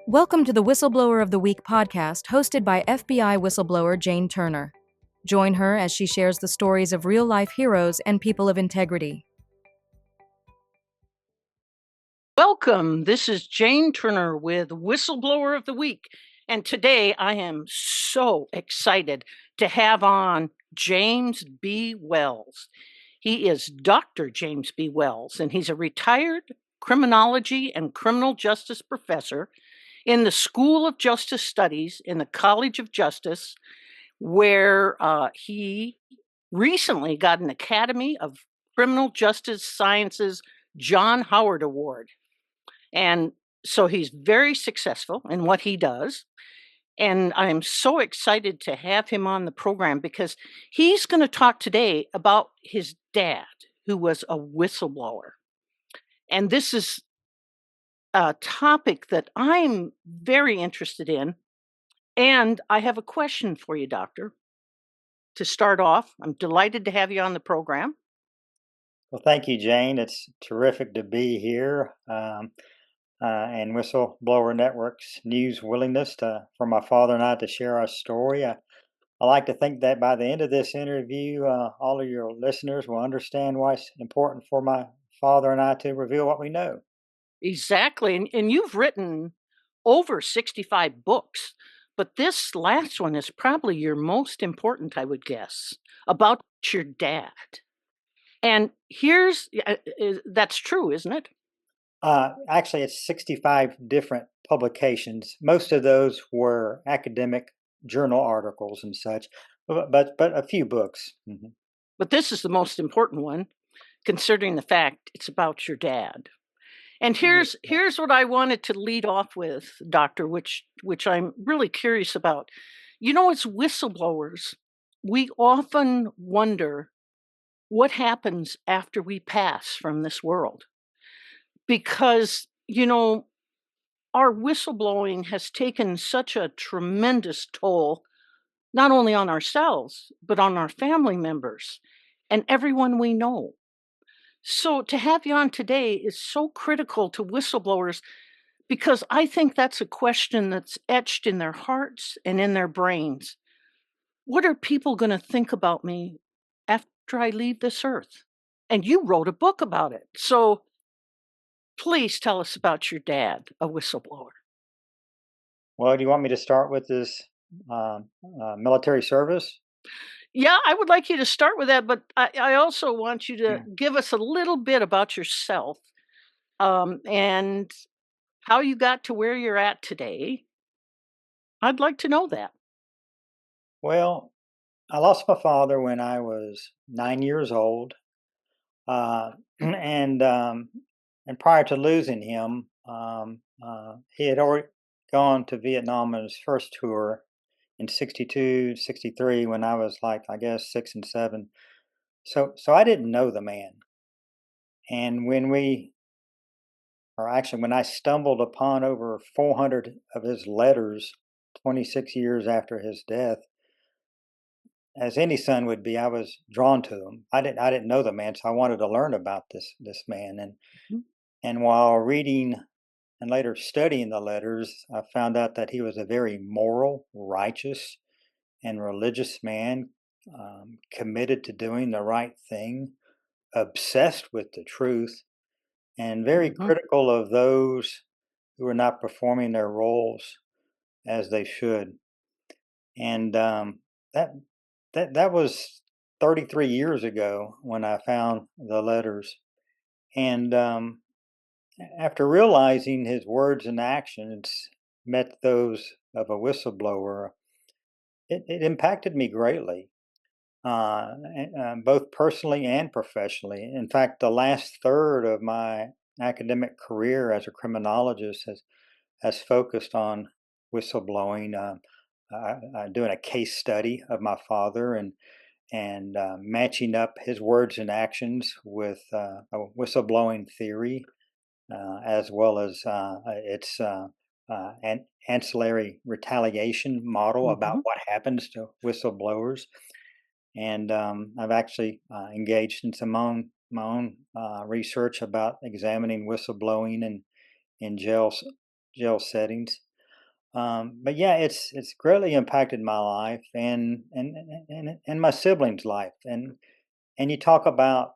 Welcome to the Whistleblower of the Week podcast, hosted by FBI whistleblower Jane Turner. Join her as she shares the stories of real-life heroes and people of integrity. Welcome. This is Jane Turner with Whistleblower of the Week. And today I am so excited to have on James B. Wells. He is Dr. James B. Wells, and he's a retired criminology and criminal justice professor in the School of Justice Studies in the College of Justice, where he recently got an Academy of Criminal Justice Sciences John Howard Award. And so he's very successful in what he does. And I'm so excited to have him on the program because he's going to talk today about his dad, who was a whistleblower. And this is a topic that I'm very interested in. And I have a question for you, Doctor. To start off, I'm delighted to have you on the program. Well, thank you, Jane. It's terrific to be here. And Whistleblower Network's news willingness for my father and I to share our story. I like to think that by the end of this interview, all of your listeners will understand why it's important for my father and I to reveal what we know. Exactly. And you've written over 65 books, but this last one is probably your most important, I would guess, about your dad. And that's true, isn't it? Actually, it's 65 different publications. Most of those were academic journal articles and such, but a few books. Mm-hmm. But this is the most important one, considering the fact it's about your dad. And here's what I wanted to lead off with, Doctor, which I'm really curious about. You know, as whistleblowers, we often wonder what happens after we pass from this world. Because, you know, our whistleblowing has taken such a tremendous toll, not only on ourselves, but on our family members and everyone we know. So to have you on today is so critical to whistleblowers because I think that's a question that's etched in their hearts and in their brains. What are people going to think about me after I leave this earth? And you wrote a book about it. So please tell us about your dad, a whistleblower. Well, do you want me to start with this military service? Yeah, I would like you to start with that, but I also want you to give us a little bit about yourself and how you got to where you're at today. I'd like to know that. Well, I lost my father when I was 9 years old, and prior to losing him, he had already gone to Vietnam on his first tour in 62, 63, when I was like, I guess, 6 and 7. So I didn't know the man. And when I stumbled upon over 400 of his letters 26 years after his death, as any son would be, I was drawn to him. I didn't know the man, so I wanted to learn about this man. And while reading and later studying the letters, I found out that he was a very moral, righteous, and religious man, committed to doing the right thing, obsessed with the truth, and very critical of those who are not performing their roles as they should. And that was 33 years ago when I found the letters. And after realizing his words and actions met those of a whistleblower, it impacted me greatly, both personally and professionally. In fact, the last third of my academic career as a criminologist has focused on whistleblowing, doing a case study of my father and matching up his words and actions with a whistleblowing theory, as well as its an ancillary retaliation model about what happens to whistleblowers. And I've actually engaged in my own research about examining whistleblowing in jail settings. But yeah, it's greatly impacted my life and my siblings' life. And you talk about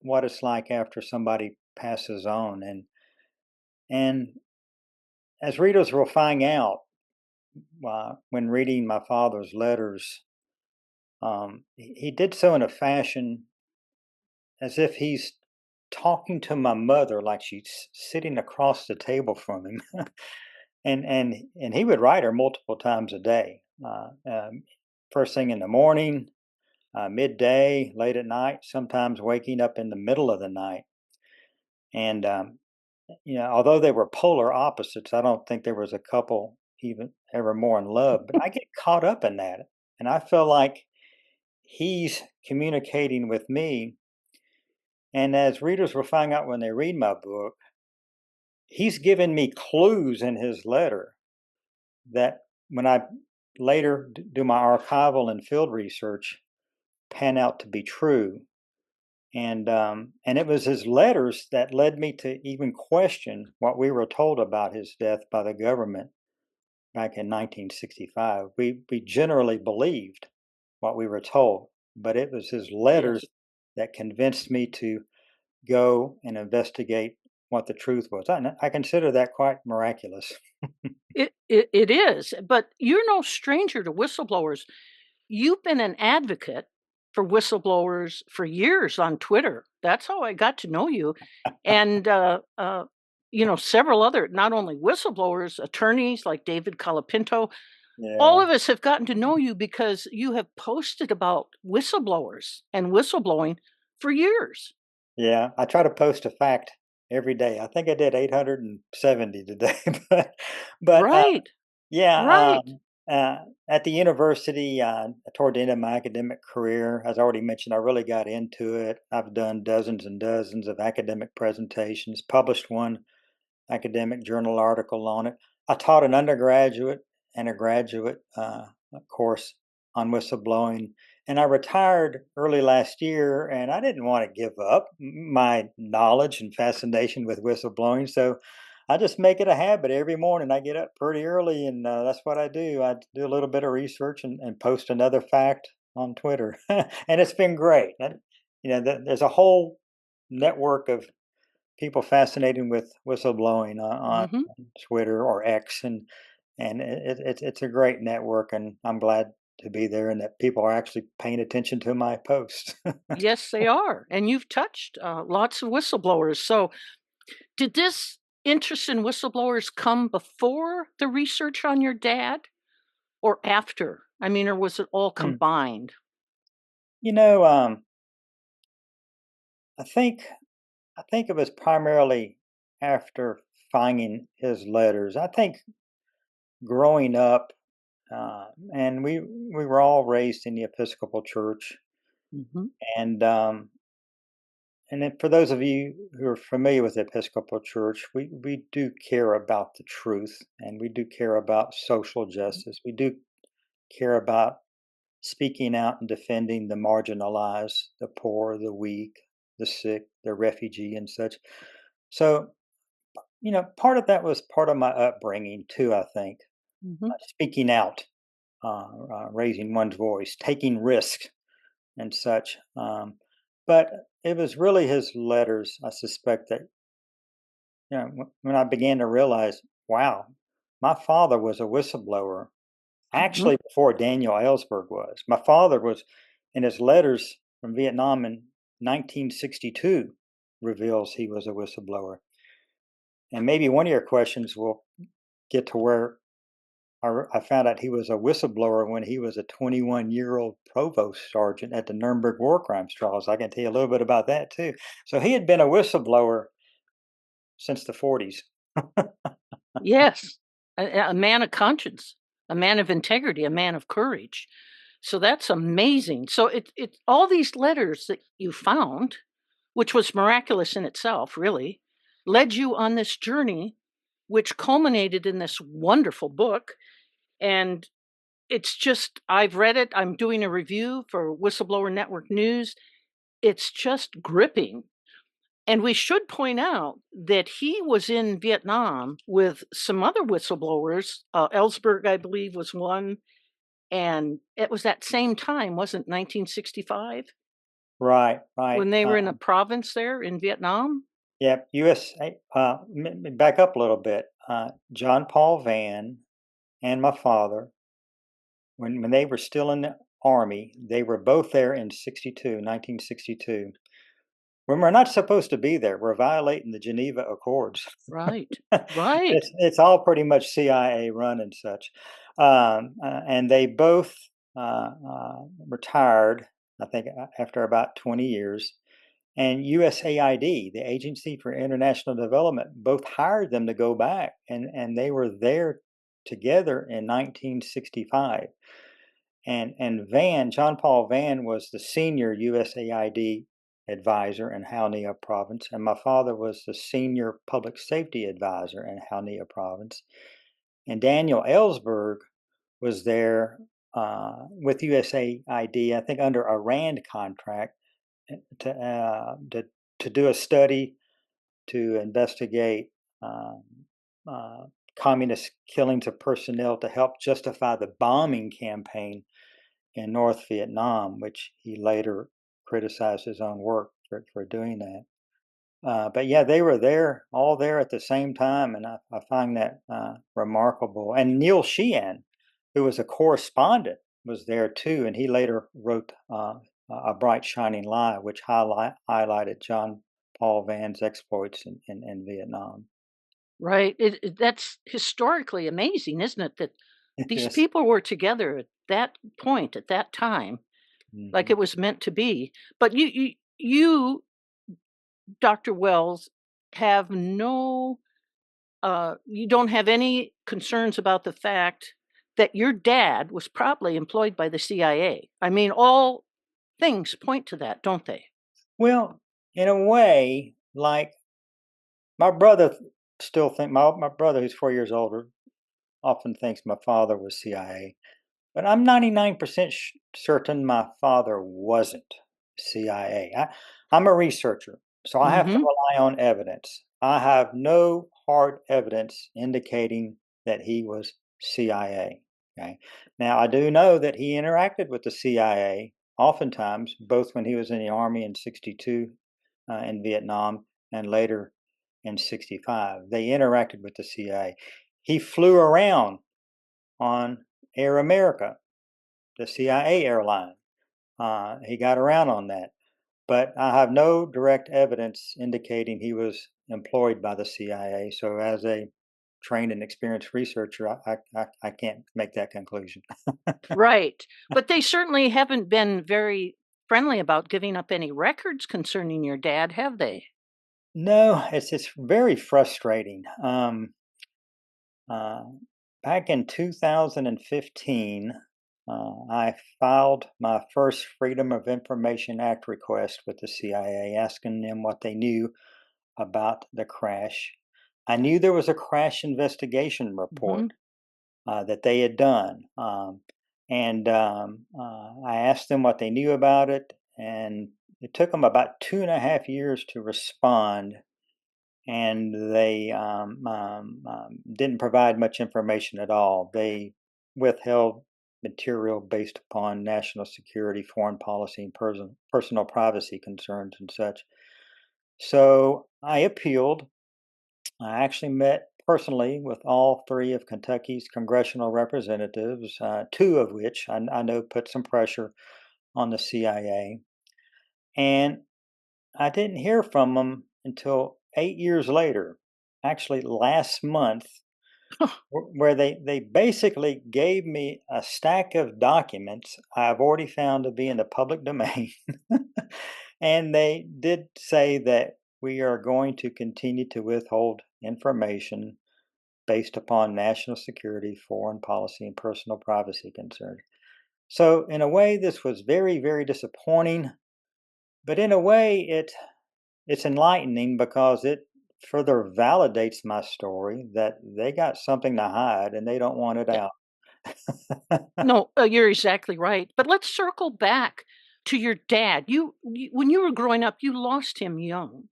what it's like after somebody passes on, and as readers will find out when reading my father's letters, he did so in a fashion as if he's talking to my mother, like she's sitting across the table from him. And he would write her multiple times a day. First thing in the morning, midday, late at night, sometimes waking up in the middle of the night. And although they were polar opposites, I don't think there was a couple even ever more in love. But I get caught up in that, and I feel like he's communicating with me. And as readers will find out when they read my book, he's given me clues in his letter that when I later do my archival and field research pan out to be true. And it was his letters that led me to even question what we were told about his death by the government back in 1965. We generally believed what we were told, but it was his Yes. letters that convinced me to go and investigate what the truth was. I consider that quite miraculous. It is, but you're no stranger to whistleblowers. You've been an advocate for whistleblowers for years on Twitter. That's how I got to know you. And, several other, not only whistleblowers, attorneys like David Colapinto, all Yeah. of us have gotten to know you because you have posted about whistleblowers and whistleblowing for years. Yeah, I try to post a fact every day. I think I did 870 today, but Right, yeah, right. at the university, toward the end of my academic career, as I already mentioned, I really got into it. I've done dozens and dozens of academic presentations, published one academic journal article on it. I taught an undergraduate and a graduate course on whistleblowing, and I retired early last year. And I didn't want to give up my knowledge and fascination with whistleblowing, so I just make it a habit every morning. I get up pretty early, and that's what I do. I do a little bit of research and post another fact on Twitter, and it's been great. There's a whole network of people fascinated with whistleblowing on Hmm. Twitter or X, and it's a great network, and I'm glad to be there, and that people are actually paying attention to my posts. Yes, they are. And you've touched lots of whistleblowers. So, did this interest in whistleblowers come before the research on your dad or after? I mean, or was it all Hmm. combined? You know, I think I think it was primarily after finding his letters. I think growing up, and we were all raised in the Episcopal Church, Hmm. and then for those of you who are familiar with the Episcopal Church, we do care about the truth, and we do care about social justice. We do care about speaking out and defending the marginalized, the poor, the weak, the sick, the refugee, and such. So, part of that was part of my upbringing too, I think. Hmm. Speaking out, raising one's voice, taking risks, and such. But it was really his letters, I suspect, that when I began to realize, wow, my father was a whistleblower. Hmm. Actually, before Daniel Ellsberg was, my father was in his letters from Vietnam in 1962 reveals he was a whistleblower. And maybe one of your questions will get to where I found out he was a whistleblower when he was a 21-year-old provost sergeant at the Nuremberg war crimes trials. I can tell you a little bit about that too. So he had been a whistleblower since the 40s. Yes, a man of conscience, a man of integrity, a man of courage. So that's amazing. So it all these letters that you found, which was miraculous in itself, really, led you on this journey, which culminated in this wonderful book. And it's just, I've read it. I'm doing a review for Whistleblower Network News. It's just gripping. And we should point out that he was in Vietnam with some other whistleblowers. Ellsberg, I believe, was one. And it was that same time, wasn't 1965, Right, right. when they were in a province there in Vietnam? Yep. USA. Back up a little bit. John Paul Vann and my father, when they were still in the army, they were both there in 1962. When we're not supposed to be there, we're violating the Geneva Accords. Right, right, It's all pretty much CIA run and such. And they both retired, I think, after about 20 years. And USAID, the Agency for International Development, both hired them to go back, and they were there together in 1965. And John Paul Vann, was the senior USAID advisor in Halnia province, and my father was the senior public safety advisor in Halnia province. And Daniel Ellsberg was there with USAID, I think under a RAND contract, to do a study to investigate communist killings of personnel to help justify the bombing campaign in North Vietnam, which he later criticized his own work for doing that. But yeah, they were there, all there at the same time, and I find that remarkable. And Neil Sheehan, who was a correspondent, was there too, and he later wrote A Bright Shining Lie, which highlighted John Paul Vann's exploits in Vietnam. right. That's historically amazing, isn't it? That these Yes. people were together at that point, at that time, like Mhm. it was meant to be. But you, Dr. Wells, have no, you don't have any concerns about the fact that your dad was probably employed by the CIA. I mean, all things point to that, don't they? Well, in a way, like my brother still think my brother, who's 4 years older, often thinks my father was CIA. But I'm 99% certain my father wasn't CIA. I'm a researcher, so I have to Mm-hmm. rely on evidence. I have no hard evidence indicating that he was CIA. Okay. Now, I do know that he interacted with the CIA oftentimes, both when he was in the Army in 62 in Vietnam and later in 65. They interacted with the CIA. He flew around on Air America, the CIA airline. He got around on that, but I have no direct evidence indicating he was employed by the CIA. So, as a trained and experienced researcher, I can't make that conclusion. Right. But they certainly haven't been very friendly about giving up any records concerning your dad, have they? No, it's very frustrating. Uh, Back in 2015, I filed my first Freedom of Information Act request with the CIA, asking them what they knew about the crash. I knew there was a crash investigation Hmm. report that they had done, and I asked them what they knew about it, and it took them about 2.5 years to respond, and they didn't provide much information at all. They withheld material based upon national security, foreign policy, and personal privacy concerns and such. So I appealed. I actually met personally with all three of Kentucky's congressional representatives, two of which I know put some pressure on the CIA. And I didn't hear from them until 8 years later, actually last month, where they basically gave me a stack of documents I've already found to be in the public domain. And they did say that we are going to continue to withhold information based upon national security, foreign policy, and personal privacy concerns. So, in a way, this was very, very disappointing. But in a way, it's enlightening because it further validates my story that they got something to hide and they don't want it Yeah. out. No, you're exactly right. But let's circle back to your dad. When you were growing up, you lost him young.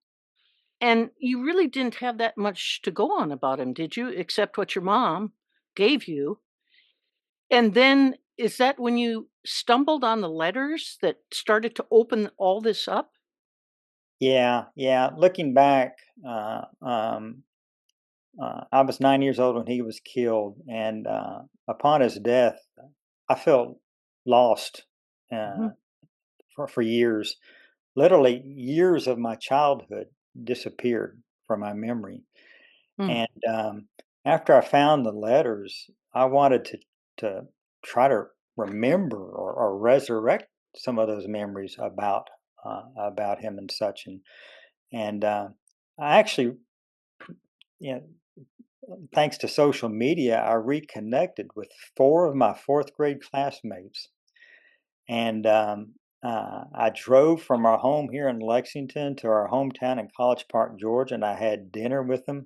And you really didn't have that much to go on about him, did you? Except what your mom gave you. And then is that when you stumbled on the letters that started to open all this up? Yeah, yeah. Looking back, I was 9 years old when he was killed, and upon his death, I felt lost uh, Mhm. for years. Literally, years of my childhood disappeared from my memory. Mm. And after I found the letters, I wanted to try to remember or resurrect some of those memories about him and such. And I actually, you know, thanks to social media, I reconnected with four of my fourth grade classmates, and I drove from our home here in Lexington to our hometown in College Park, Georgia, and I had dinner with them.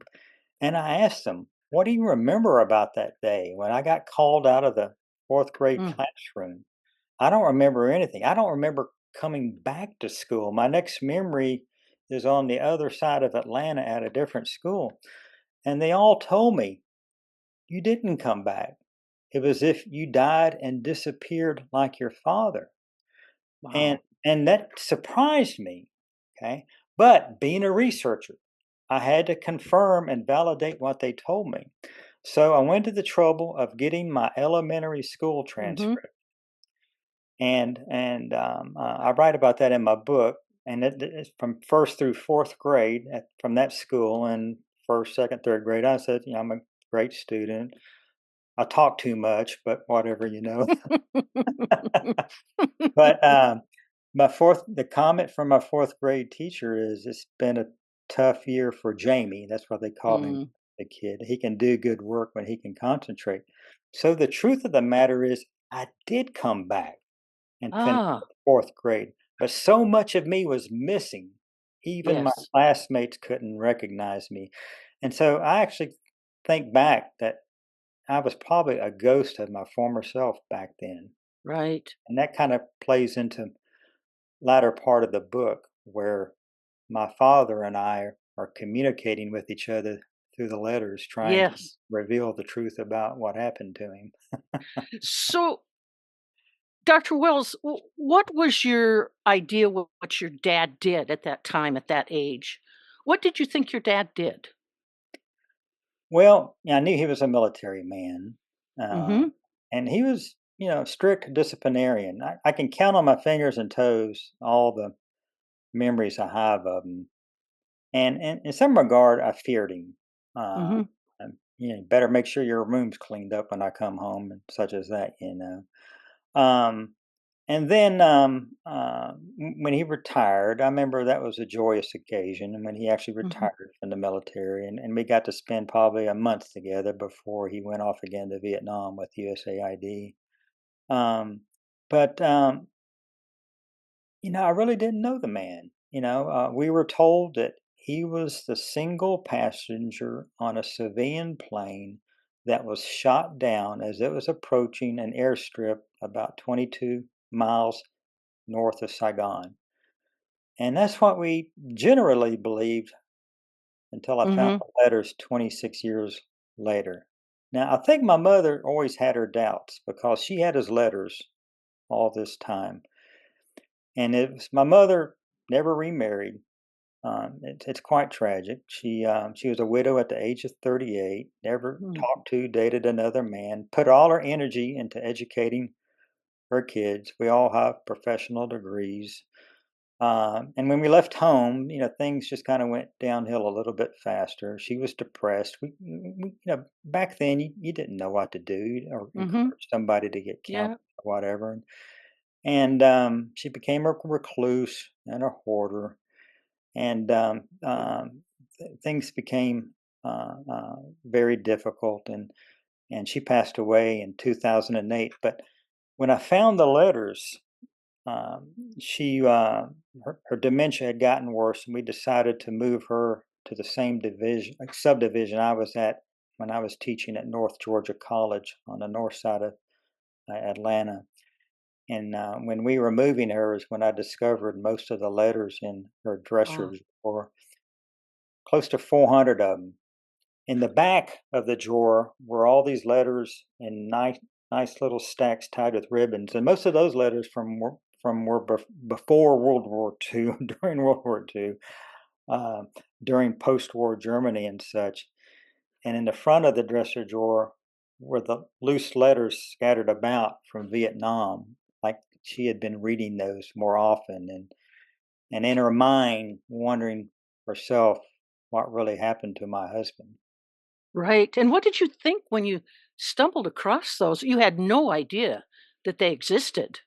And I asked them, "What do you remember about that day when I got called out of the fourth grade Mm. classroom?" I don't remember anything. I don't remember coming back to school. My next memory is on the other side of Atlanta at a different school. And they all told me, "You didn't come back. It was if you died and disappeared like your father." And Wow. and that surprised me. Okay. But being a researcher, I had to confirm and validate what they told me. So I went to the trouble of getting my elementary school Mhm. transcript, and I write about that in my book. And it's from first through fourth grade from that school. And first, second, third grade, I said, I'm a great student. I talk too much, but whatever. But the comment from my fourth grade teacher is, "It's been a tough year for Jamie." That's what they call me, Mm. the kid. He can do good work when he can concentrate. So the truth of the matter is, I did come back and finish Ah, fourth grade, but so much of me was missing. Even my yes. classmates couldn't recognize me, and so I actually think back that I was probably a ghost of my former self back then, Right. and that kind of plays into latter part of the book where my father and I are communicating with each other through the letters, trying to Yes. reveal the truth about what happened to him. So, Dr. Wells, what was your idea what your dad did at that time, at that age? What did you think your dad did? Well, yeah, I knew he was a military man, uh, Mhm. and he was, strict disciplinarian. I can count on my fingers and toes all the memories I have of him, and in some regard, I feared him. Mhm. Better make sure your room's cleaned up when I come home, and such as that. Um, and then when he retired, I remember that was a joyous occasion. And when he actually Mhm. retired from the military, and we got to spend probably a month together before he went off again to Vietnam with USAID. Um, but I really didn't know the man. We were told that he was the single passenger on a civilian plane that was shot down as it was approaching an airstrip about 22 miles north of Saigon. And that's what we generally believed until I found Mhm. the letters 26 years later. Now, I think my mother always had her doubts because she had his letters all this time. And my mother never remarried. It's quite tragic. She was a widow at the age of 38, never Mhm. dated another man, put all her energy into educating her kids. We all have professional degrees. And when we left home, things just kind of went downhill a little bit faster. She was depressed. Back then you didn't know what to do or Mhm. encourage somebody to get counseling Yeah. or whatever. And she became a recluse and a hoarder, and things became very difficult. And she passed away in 2008. But when I found the letters, um, her dementia had gotten worse, and we decided to move her to the same division, like subdivision I was at when I was teaching at North Georgia College on the north side of Atlanta. And when we were moving her is when I discovered most of the letters in her dresser Oh. drawer. close to 400 of them. In the back of the drawer were all these letters in nice little stacks tied with ribbons, and most of those letters before World War II, during World War II, uh, during post-war Germany and such. And in the front of the dresser drawer were the loose letters scattered about from Vietnam, like she had been reading those more often, and in her mind wondering herself what really happened to my husband. Right. And what did you think when you stumbled across those? You had no idea that they existed.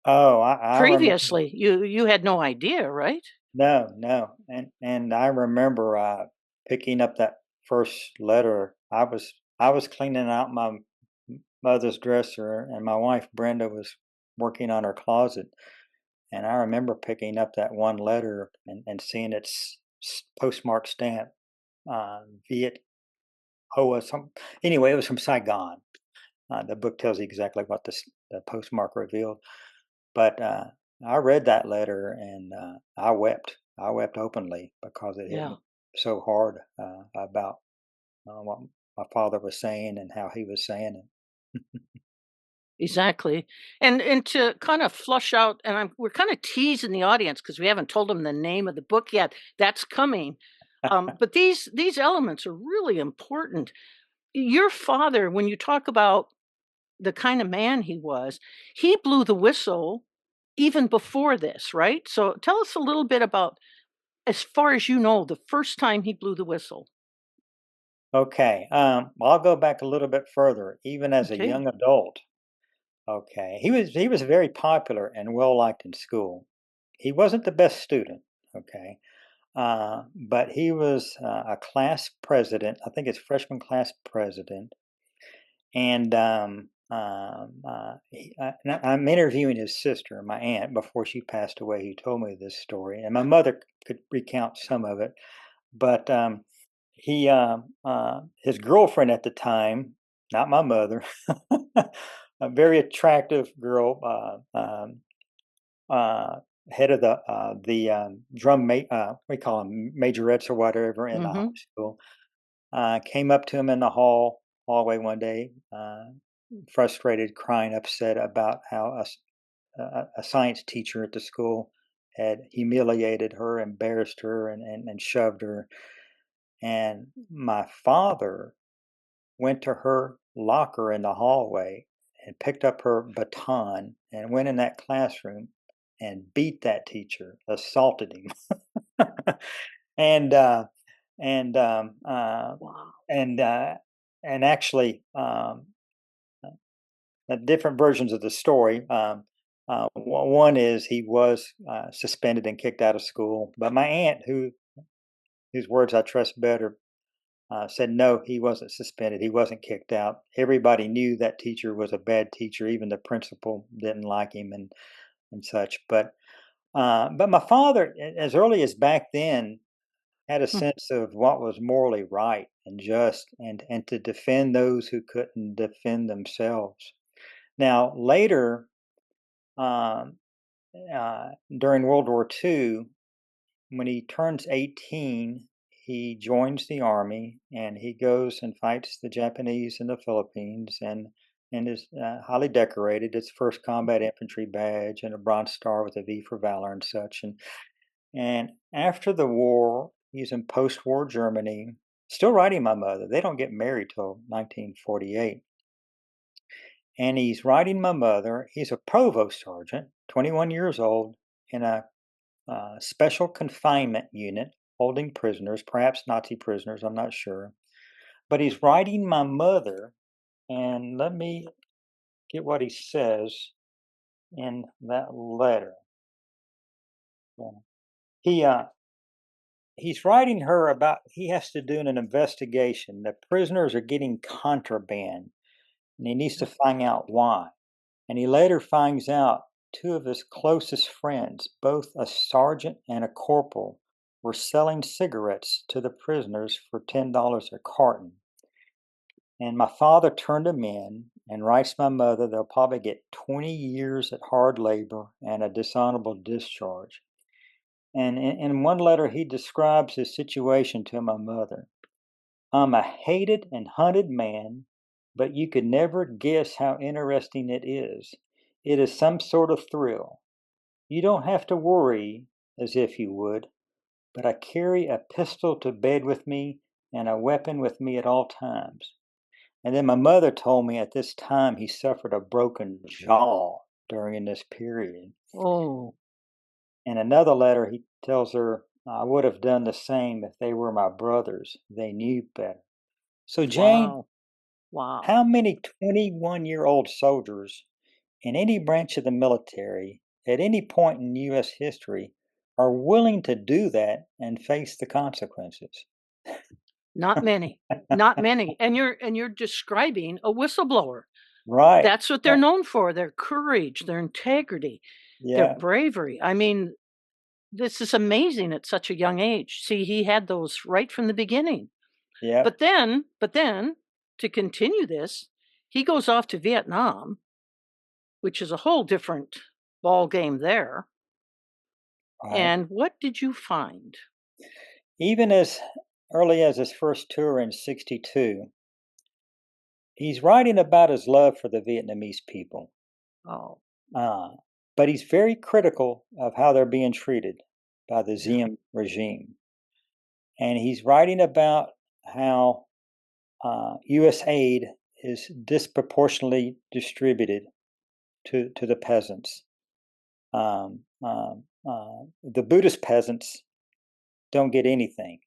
Oh, I remember. Previously, you had no idea, right? No, no, and I remember picking up that first letter. I was cleaning out my mother's dresser, and my wife Brenda was working on her closet. And I remember picking up that one letter and seeing its postmark stamp, Viet Hoa. Anyway, it was from Saigon. The book tells you exactly what the postmark revealed. But I read that letter and I wept. I wept openly because it hit Yeah, me so hard about what my father was saying and how he was saying exactly. And to kind of flush out, and we're kind of teasing the audience because we haven't told them the name of the book yet. That's coming. it. But these elements are really important. Your father, when you talk about the kind of man he was, he blew the whistle even before this, right? So tell us a little bit about, as far as you know, the first time he blew the whistle. Okay, I'll go back a little bit further. Even as a Okay. young adult, okay, he was very popular and well liked in school. He wasn't the best student, okay, but he was a class president. I think it's freshman class president. And I'm interviewing his sister, my aunt, before she passed away. Who told me this story, and my mother could recount some of it. But his girlfriend at the time, not my mother, a very attractive girl, uh, head of the we call them majorettes or whatever in the high Mhm. school, came up to him in the hallway one day, frustrated, crying, upset about how a science teacher at the school had humiliated her, embarrassed her, and shoved her. And my father went to her locker in the hallway and picked up her baton and went in that classroom and beat that teacher, assaulted him. and and Wow. and and actually different versions of the story. One is he was suspended and kicked out of school, but my aunt, whose words I trust better, said no, he wasn't suspended. He wasn't kicked out. Everybody knew that teacher was a bad teacher. Even the principal didn't like him and such. But my father, as early as back then, had a Hmm. sense of what was morally right and just, and to defend those who couldn't defend themselves. Now later, um, during World War II, when he turns 18, he joins the army and he goes and fights the Japanese in the Philippines and is highly decorated. It's first combat infantry badge and a Bronze Star with a V for valor and such. And after the war, he's in post-war Germany, still writing my mother. They don't get married till 1948. And he's writing my mother. He's a provost sergeant, 21 years old, in a special confinement unit holding prisoners, perhaps Nazi prisoners, I'm not sure. But he's writing my mother, and let me get what he says in that letter. Yeah. He he's writing her about he has to do an investigation. The prisoners are getting contraband, and he needs to find out why. And he later finds out two of his closest friends, both a sergeant and a corporal, were selling cigarettes to the prisoners for $10 a carton. And my father turned them in and writes my mother they'll probably get 20 years at hard labor and a dishonorable discharge. And in one letter, he describes his situation to my mother. I'm a hated and hunted man, but you could never guess how interesting it is. It is some sort of thrill. You don't have to worry as if you would, but I carry a pistol to bed with me and a weapon with me at all times. And then my mother told me at this time he suffered a broken jaw during this period. Oh, In another letter, he tells her, I would have done the same if they were my brothers. They knew better. So, Jane, wow. Wow. how many 21-year-old soldiers in any branch of the military at any point in U.S. history are willing to do that and face the consequences? Not many. Not many. And you're describing a whistleblower. Right. That's what they're known for, their courage, their integrity, their Yeah. bravery. I mean, this is amazing at such a young age. See, he had those right from the beginning. Yeah. But then, to continue this, he goes off to Vietnam, which is a whole different ball game there. Right. And what did you find? Even as early as his first tour in 62, he's writing about his love for the Vietnamese people. Oh, But he's very critical of how they're being treated by the yeah. Diem regime. And he's writing about how U.S. aid is disproportionately distributed to the peasants. The Buddhist peasants don't get anything,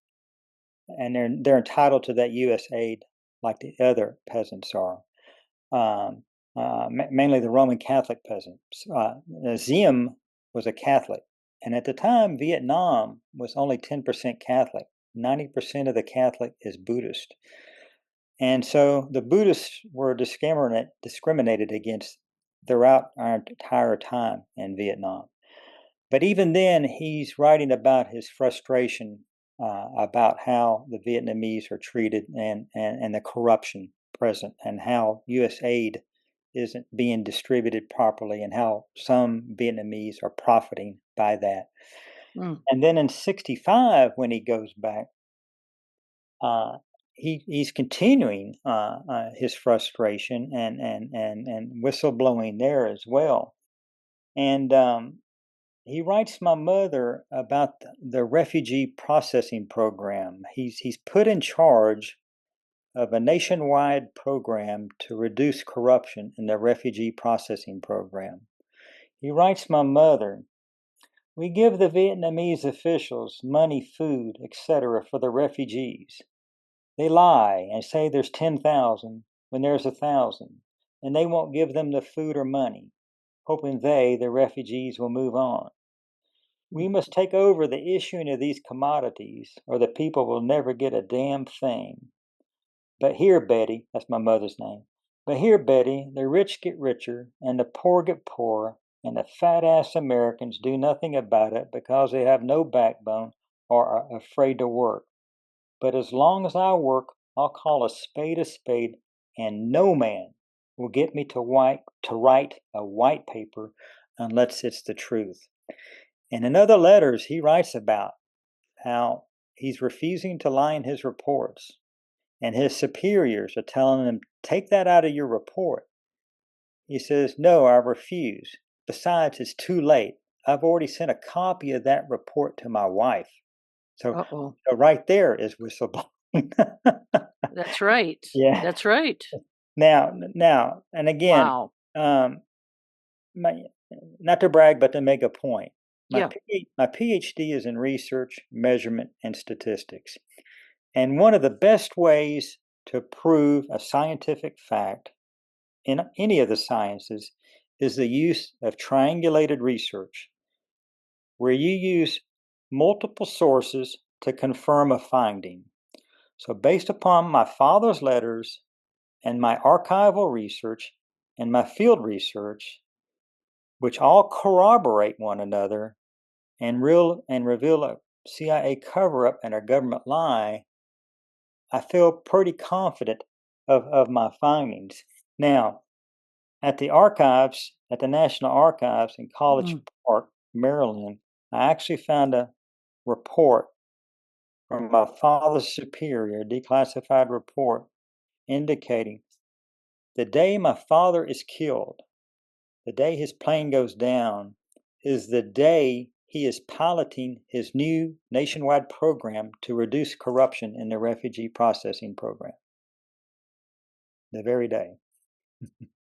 and they're entitled to that U.S. aid like the other peasants are. Mainly the Roman Catholic peasants. Ziem was a Catholic, and at the time, Vietnam was only 10% Catholic. 90% of the Catholic is Buddhist. And so the Buddhists were discriminated against throughout our entire time in Vietnam. But even then, he's writing about his frustration about how the Vietnamese are treated and the corruption present, and how U.S. aid isn't being distributed properly, and how some Vietnamese are profiting by that. Mm. And then in 65, when he goes back, he's continuing his frustration and whistleblowing there as well. And he writes my mother about the refugee processing program. He's put in charge of a nationwide program to reduce corruption in the refugee processing program. He writes my mother, we give the Vietnamese officials money, food, etc. for the refugees. They lie and say there's 10,000 when there's 1,000, and they won't give them the food or money, hoping the refugees, will move on. We must take over the issuing of these commodities, or the people will never get a damn thing. But here, Betty, that's my mother's name, but here, Betty, the rich get richer, and the poor get poorer, and the fat-ass Americans do nothing about it because they have no backbone or are afraid to work. But as long as I work, I'll call a spade, and no man will get me to write a white paper unless it's the truth. And in other letters, he writes about how he's refusing to lie in his reports, and his superiors are telling him, take that out of your report. He says, no, I refuse. Besides, it's too late. I've already sent a copy of that report to my wife. So right there is whistleblowing. That's right. Yeah. That's right. Now, and again, Wow. not to brag, but to make a point. Yeah. My PhD is in research, measurement, and statistics. And one of the best ways to prove a scientific fact in any of the sciences is the use of triangulated research, where you use multiple sources to confirm a finding. So, based upon my father's letters and my archival research and my field research, which all corroborate one another and reveal a CIA cover-up and a government lie, I feel pretty confident of my findings. Now, at the archives, at the National Archives in College Park, Maryland, I actually found a report from my father's superior, a declassified report indicating the day my father is killed, the day his plane goes down, is the day he is piloting his new nationwide program to reduce corruption in the refugee processing program. The very day.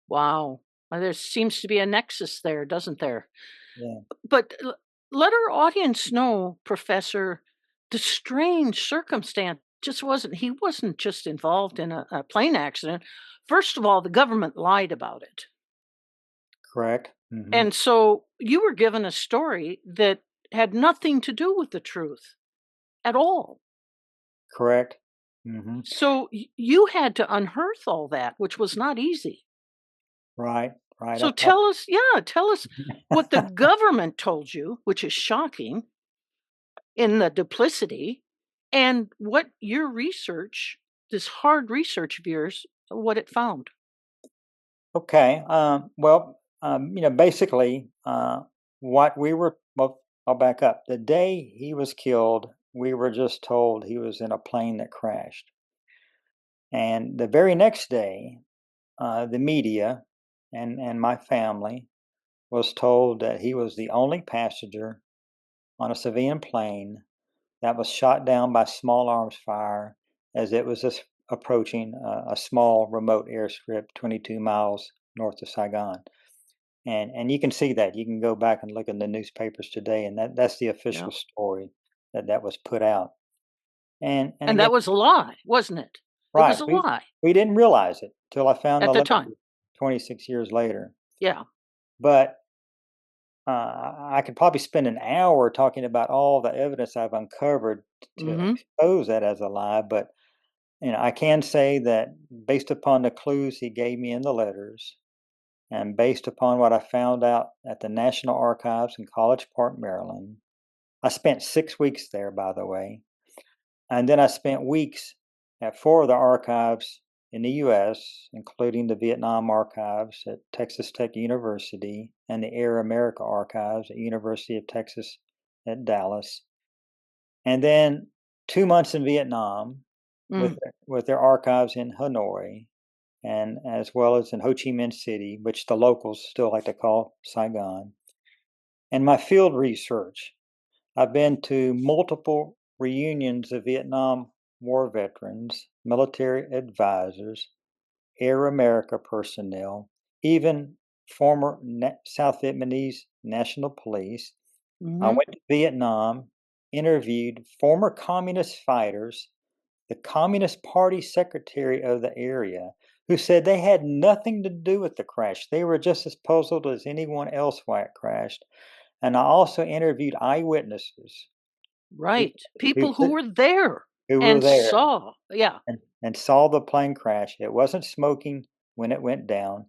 Wow. Well, there seems to be a nexus there, doesn't there? Yeah. But let our audience know, Professor, the strange circumstance he wasn't just involved in a plane accident. First of all, the government lied about it. Correct. Mm-hmm. And so you were given a story that had nothing to do with the truth at all. Correct. Mm-hmm. So you had to unearth all that, which was not easy. Right. Right. So tell us what the government told you, which is shocking in the duplicity, and what your research, this hard research of yours, what it found. Okay. Basically, what we were. Well, I'll back up. The day he was killed, we were just told he was in a plane that crashed, and the very next day, the media and my family was told that he was the only passenger on a civilian plane that was shot down by small arms fire as it was approaching a small remote airstrip 22 miles north of Saigon. And you can see that. You can go back and look in the newspapers today, and that's the Yeah. official story that was put out. And And again, that was a lie, wasn't it? It was right, a lie we didn't realize it till I found at the the letter time. 26 years later. Yeah. But I could probably spend an hour talking about all the evidence I've uncovered to Mm-hmm. expose that as a lie. But I can say that based upon the clues he gave me in the letters, and based upon what I found out at the National Archives in College Park, Maryland, I spent 6 weeks there, by the way, and then I spent weeks at four of the archives in the U.S., including the Vietnam Archives at Texas Tech University and the Air America Archives at University of Texas at Dallas, and then 2 months in Vietnam with Mm. with their archives in Hanoi, and as well as in Ho Chi Minh City, which the locals still like to call Saigon. And my field research, I've been to multiple reunions of Vietnam War veterans, military advisors, Air America personnel, even former South Vietnamese National Police. I Mm-hmm. went to Vietnam, interviewed former communist fighters, the Communist Party secretary of the area, who said they had nothing to do with the crash. They were just as puzzled as anyone else why it crashed. And I also interviewed eyewitnesses who, Right. who, People who were there who were and there saw. Yeah. and saw the plane crash. It wasn't smoking when it went down.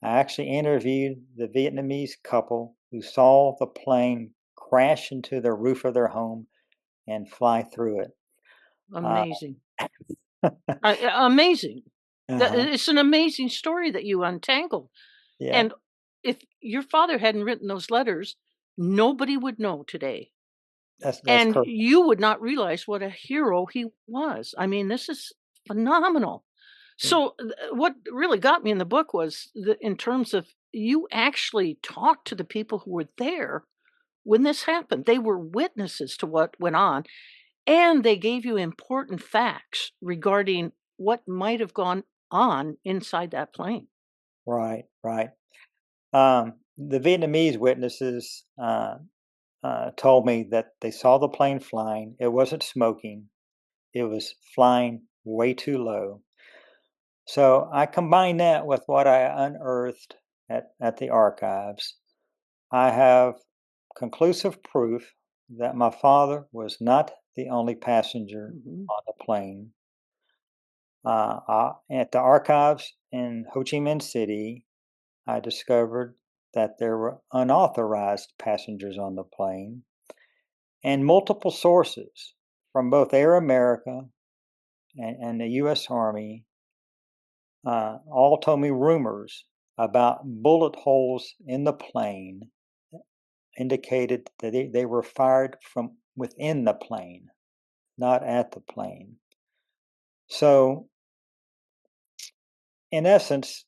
I actually interviewed the Vietnamese couple who saw the plane crash into the roof of their home and fly through it. Uh, Amazing. Amazing. uh-huh. It's an amazing story that you untangled. Yeah, And if your father hadn't written those letters, nobody would know today. that's And correct. you would not realize what a hero he was. I mean, this is phenomenal. Yeah, So, what really got me in the book was in terms of you actually talked to the people who were there when this happened. They were witnesses to what went on, and they gave you important facts regarding what might have gone on inside that plane. right, right. The Vietnamese witnesses told me that they saw the plane flying. It wasn't smoking. It was flying way too low. So I combined that with what I unearthed at the archives. I have conclusive proof that my father was not the only passenger Mhm. on the plane. At the archives in Ho Chi Minh City, I discovered that there were unauthorized passengers on the plane, and multiple sources from both Air America and the U.S. Army all told me rumors about bullet holes in the plane indicated that they were fired from within the plane, not at the plane. So, in essence,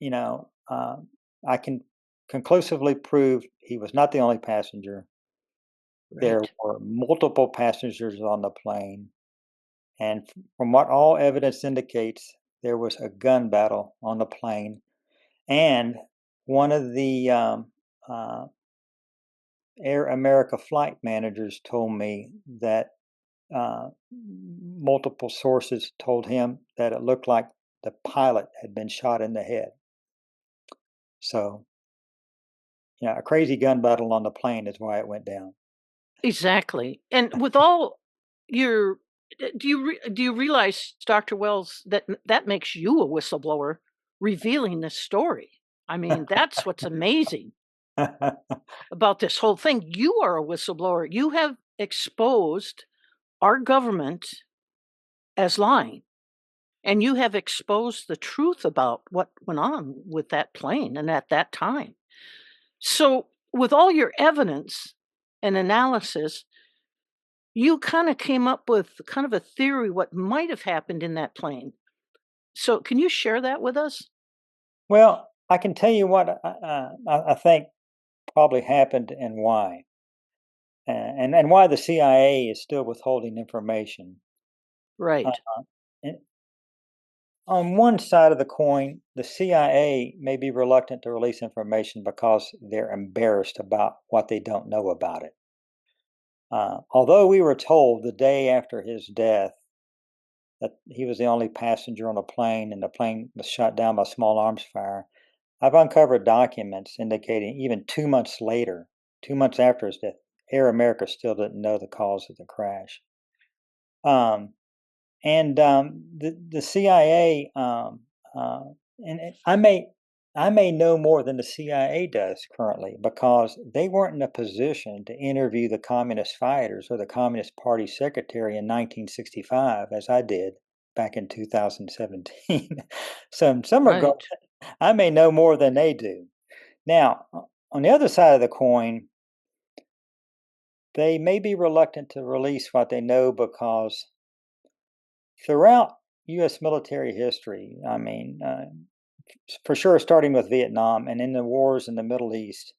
I can conclusively prove he was not the only passenger. There Right. were multiple passengers on the plane, and from what all evidence indicates, there was a gun battle on the plane. And one of the Air America flight managers told me that multiple sources told him that it looked like the pilot had been shot in the head. So, a crazy gun battle on the plane is why it went down. Exactly. And with all your do you realize, Dr. Wells, that that makes you a whistleblower revealing this story? I mean, that's what's amazing about this whole thing. You are a whistleblower. You have exposed our government as lying, and you have exposed the truth about what went on with that plane and at that time. So, with all your evidence and analysis, you kind of came up with kind of a theory what might have happened in that plane. So, can you share that with us? Well, I can tell you what I think probably happened and why, and why the CIA is still withholding information. Uh, Right, and on one side of the coin, the CIA may be reluctant to release information because they're embarrassed about what they don't know about it. Although we were told the day after his death that he was the only passenger on a plane and the plane was shot down by small arms fire, I've uncovered documents indicating even 2 months later, 2 months after his death, Air America still didn't know the cause of the crash. Um, and the CIA, I may know more than the CIA does currently because they weren't in a position to interview the communist fighters or the Communist Party secretary in 1965 as I did back in 2017. So in some regard, right, I may know more than they do. Now, on the other side of the coin, they may be reluctant to release what they know because throughout U.S. military history, I mean, for sure, starting with Vietnam and in the wars in the Middle East,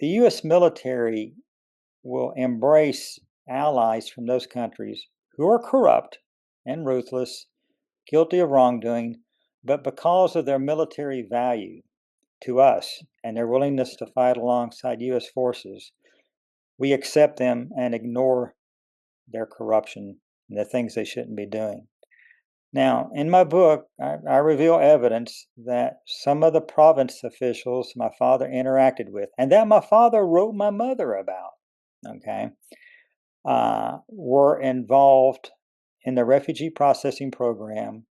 the U.S. military will embrace allies from those countries who are corrupt and ruthless, guilty of wrongdoing, but because of their military value to us and their willingness to fight alongside U.S. forces, we accept them and ignore their corruption and the things they shouldn't be doing. Now, in my book, I reveal evidence that some of the province officials my father interacted with, and that my father wrote my mother about, okay, were involved in the refugee processing program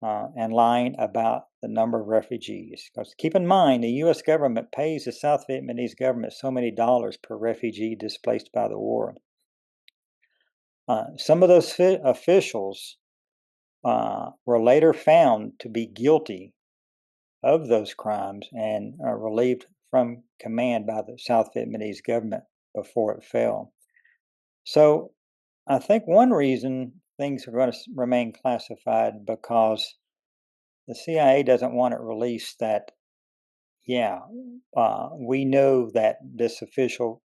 and lying about the number of refugees. Because keep in mind, the U.S. government pays the South Vietnamese government so many dollars per refugee displaced by the war. Some of those officials were later found to be guilty of those crimes and are relieved from command by the South Vietnamese government before it fell. So I think one reason things are going to remain classified because the CIA doesn't want it released that, yeah, we know that this official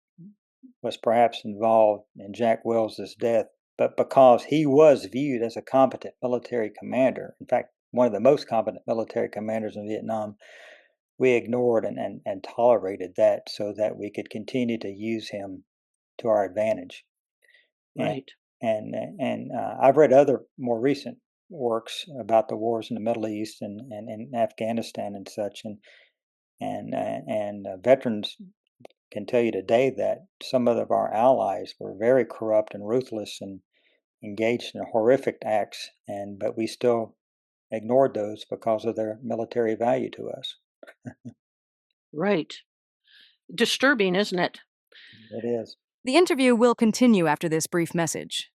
was perhaps involved in Jack Wells's death, but because he was viewed as a competent military commander, in fact, one of the most competent military commanders in Vietnam, we ignored and tolerated that so that we could continue to use him to our advantage. And right, and I've read other more recent works about the wars in the Middle East and in Afghanistan and such, and veterans can tell you today that some of our allies were very corrupt and ruthless and engaged in horrific acts, and but we still ignored those because of their military value to us. right. Disturbing, isn't it? It is. The interview will continue after this brief message.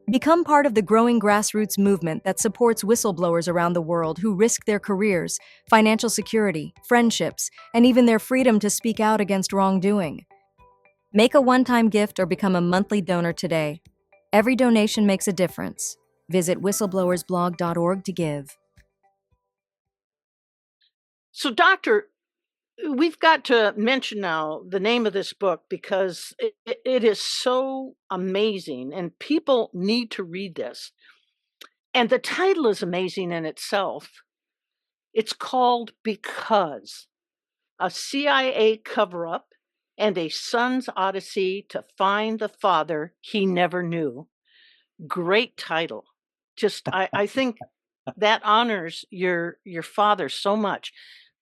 Become part of the growing grassroots movement that supports whistleblowers around the world who risk their careers, financial security, friendships, and even their freedom to speak out against wrongdoing. Make a one-time gift or become a monthly donor today. Every donation makes a difference. Visit whistleblowersblog.org to give. So, Doctor, we've got to mention now the name of this book because it is so amazing and people need to read this. And the title is amazing in itself. It's called Because, a CIA cover-up and a son's odyssey to find the father he never knew. Great title. Just I think that honors your father so much,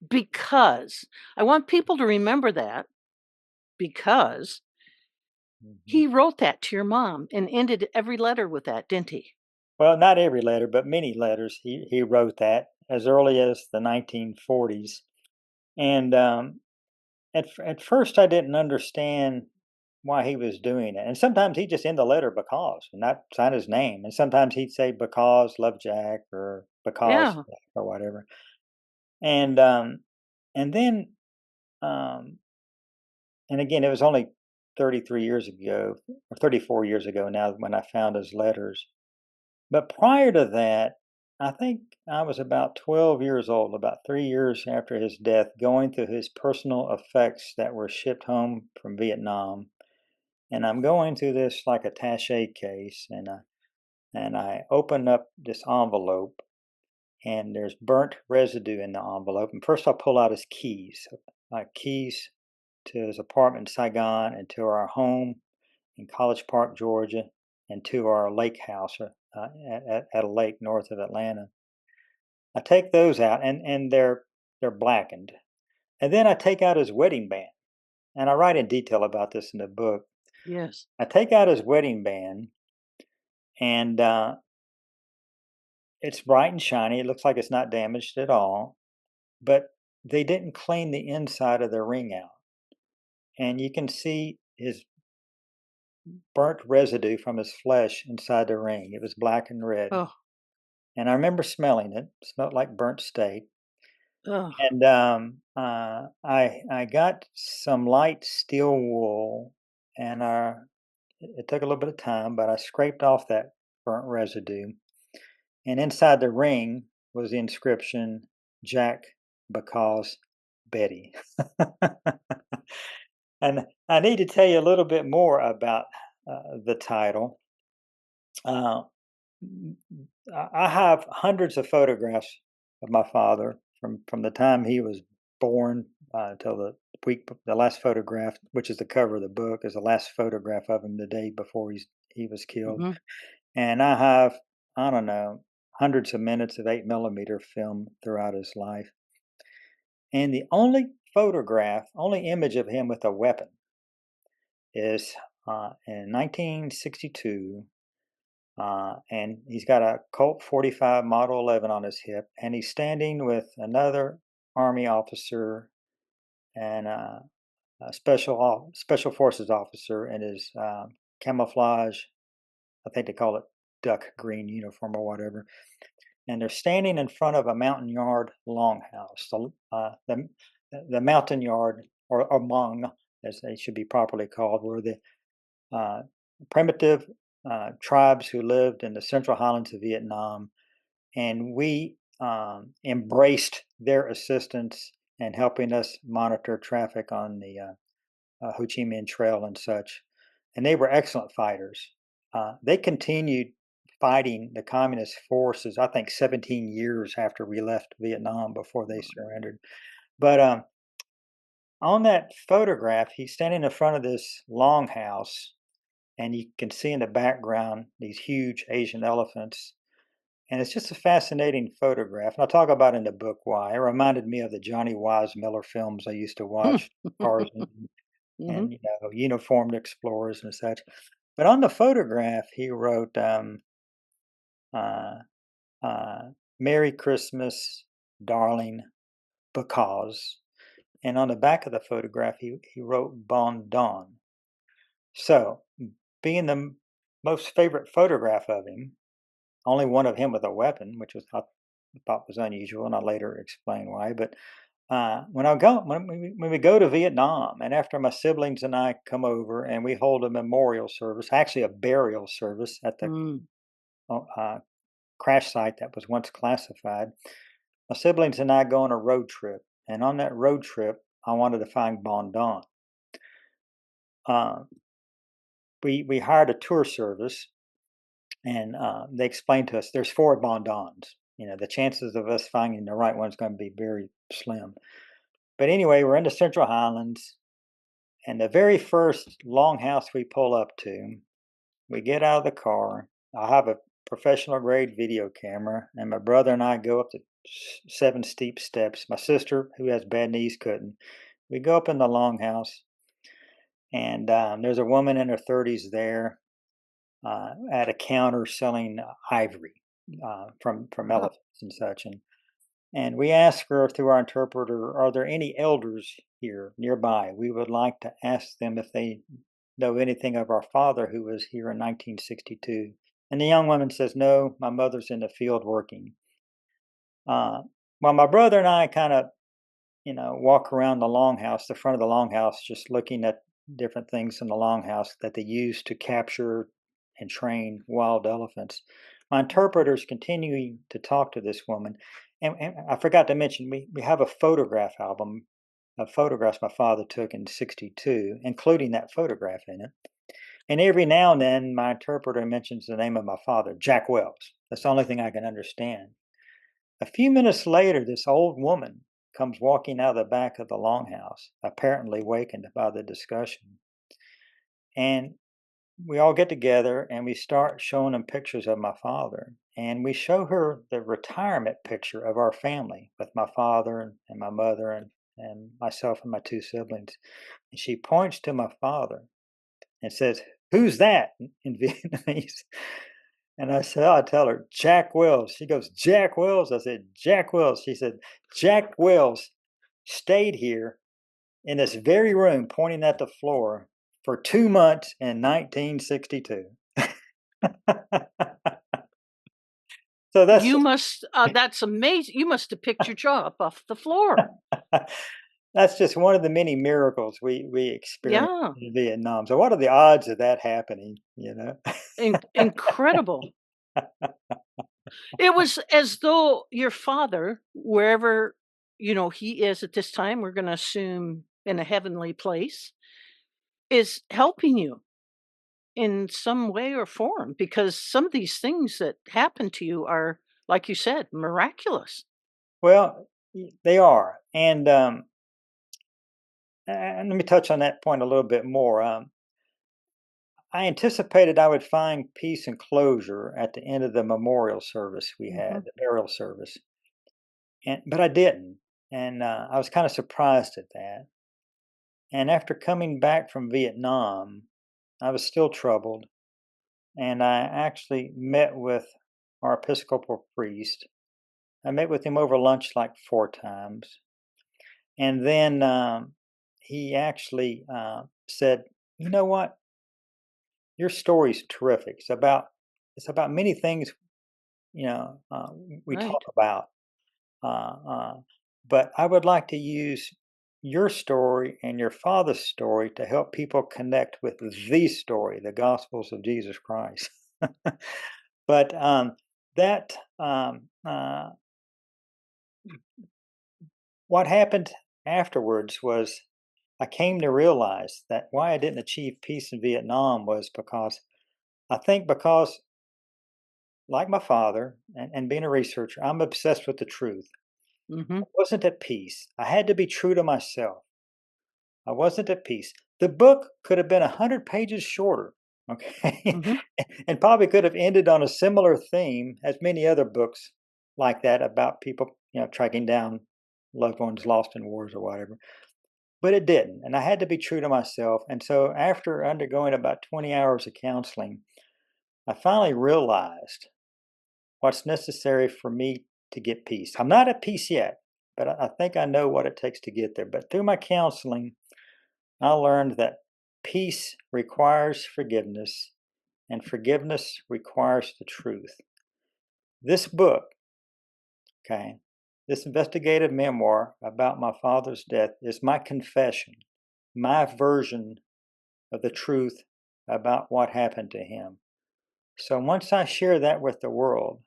because I want people to remember that, because Mhm. he wrote that to your mom and ended every letter with that, didn't he? Well, not every letter, but many letters. He wrote that as early as the 1940s. And at first, I didn't understand why he was doing it. And sometimes he'd just end the letter because and not sign his name. And sometimes he'd say because love Jack or because Yeah. Jack or whatever. And um, and then um, and again, it was only 33 years ago or 34 years ago now when I found his letters. But prior to that, I think I was about 12 years old, about 3 years after his death, going through his personal effects that were shipped home from Vietnam. And I'm going through this like a attaché case, and I open up this envelope, and there's burnt residue in the envelope. And first, I pull out his keys, keys to his apartment in Saigon and to our home in College Park, Georgia, and to our lake house at a lake north of Atlanta. I take those out, and they're blackened. And then I take out his wedding band, and I write in detail about this in the book. Yes. I take out his wedding band, and it's bright and shiny. It looks like it's not damaged at all, but they didn't clean the inside of the ring out, and you can see his burnt residue from his flesh inside the ring. It was black and red. Oh. And I remember smelling it. It smelled like burnt steak. Oh. And I got some light steel wool, and it took a little bit of time, but I scraped off that burnt residue. And inside the ring was the inscription, "Jack, because Betty." And I need to tell you a little bit more about the title. Uh, I have hundreds of photographs of my father from the time he was born till the last photograph, which is the cover of the book, is the last photograph of him the day before he was killed. Mhm. And I have, I don't know, hundreds of minutes of 8 millimeter film throughout his life. And the only image of him with a weapon is in 1962. And he's got a Colt 45 Model 11 on his hip, and he's standing with another Army officer and a special forces officer in his camouflage. I think they call it duck green uniform or whatever. And they're standing in front of a mountain yard longhouse. The mountain yard, or Hmong, as they should be properly called, were the uh, primitive tribes who lived in the central highlands of Vietnam, and we embraced their assistance in helping us monitor traffic on the Ho Chi Minh Trail and such. And they were excellent fighters. They continued fighting the communist forces, I think, 17 years after we left Vietnam before they surrendered. But on that photograph, he's standing in front of this longhouse, and you can see in the background these huge Asian elephants. And it's just a fascinating photograph. And I'll talk about in the book why. It reminded me of the Johnny Wise Miller films I used to watch, Tarzan Mhm. and uniformed explorers and such. But on the photograph, he wrote, uh, uh, "Merry Christmas, darling, because." And on the back of the photograph, he wrote "Bon Don." So, being the most favorite photograph of him, only one of him with a weapon, which I thought was unusual, and I later explained why. But When we go to Vietnam, and after my siblings and I come over and we hold a memorial service, actually a burial service at the Mm. uh, crash site that was once classified, my siblings and I go on a road trip. And on that road trip, I wanted to find Bon Don. Uh, we hired a tour service, and they explained to us there's 4 Bon Dons. The chances of us finding the right one is going to be very slim. But anyway, we're in the Central Highlands, and the very first longhouse we pull up to, we get out of the car. I have a professional grade video camera, and my brother and I go up the 7 steep steps. My sister, who has bad knees, couldn't. We go up in the longhouse, and there's a woman in her 30s there at a counter selling ivory from Wow. elephants and such. And we ask her through our interpreter, are there any elders here nearby? We would like to ask them if they know anything of our father who was here in 1962. And the young woman says, no, my mother's in the field working. Well, my brother and I kind of, walk around the longhouse, the front of the longhouse, just looking at different things in the longhouse that they use to capture and train wild elephants. My interpreter's continuing to talk to this woman. And I forgot to mention, we have a photograph album of photographs my father took in 62, including that photograph in it. And every now and then, my interpreter mentions the name of my father, Jack Wells. That's the only thing I can understand. A few minutes later, this old woman comes walking out of the back of the longhouse, apparently wakened by the discussion. And we all get together and we start showing them pictures of my father. And we show her the retirement picture of our family with my father and my mother and myself and my 2 siblings. And she points to my father and says, "Who's that?" in Vietnamese. And I tell her, Jack Wells. She goes, Jack Wells? I said, Jack Wells. She said, Jack Wells stayed here in this very room, pointing at the floor, for 2 months in 1962. So that's You must, that's amazing. You must have picked your jaw up off the floor. that's just one of the many miracles we experienced Yeah. in Vietnam. So what are the odds of that happening, Incredible. It was as though your father, wherever, he is at this time, we're going to assume in a heavenly place, is helping you in some way or form because some of these things that happen to you are, like you said, miraculous. Well, they are. And let me touch on that point a little bit more. I anticipated I would find peace and closure at the end of the memorial service we Hmm. had, the burial service, but I didn't, and I was kind of surprised at that. And after coming back from Vietnam, I was still troubled, and I actually met with our Episcopal priest. I met with him over lunch like 4 times, and then he actually said, "You know what? Your story's terrific. It's about many things we talk Right. about. Uh, uh, but I would like to use your story and your father's story to help people connect with the story, the Gospels of Jesus Christ." But that what happened afterwards was I came to realize that why I didn't achieve peace in Vietnam was because, like my father and being a researcher, I'm obsessed with the truth. Hmm. I wasn't at peace. I had to be true to myself. I wasn't at peace. The book could have been 100 pages shorter, okay? Hmm. And probably could have ended on a similar theme as many other books like that about people, tracking down loved ones lost in wars or whatever. But it didn't. And I had to be true to myself. And so after undergoing about 20 hours of counseling, I finally realized what's necessary for me to get peace. I'm not at peace yet, but I think I know what it takes to get there. But through my counseling, I learned that peace requires forgiveness, and forgiveness requires the truth. This book, okay, This investigative memoir about my father's death is my confession, my version of the truth about what happened to him. So once I share that with the world,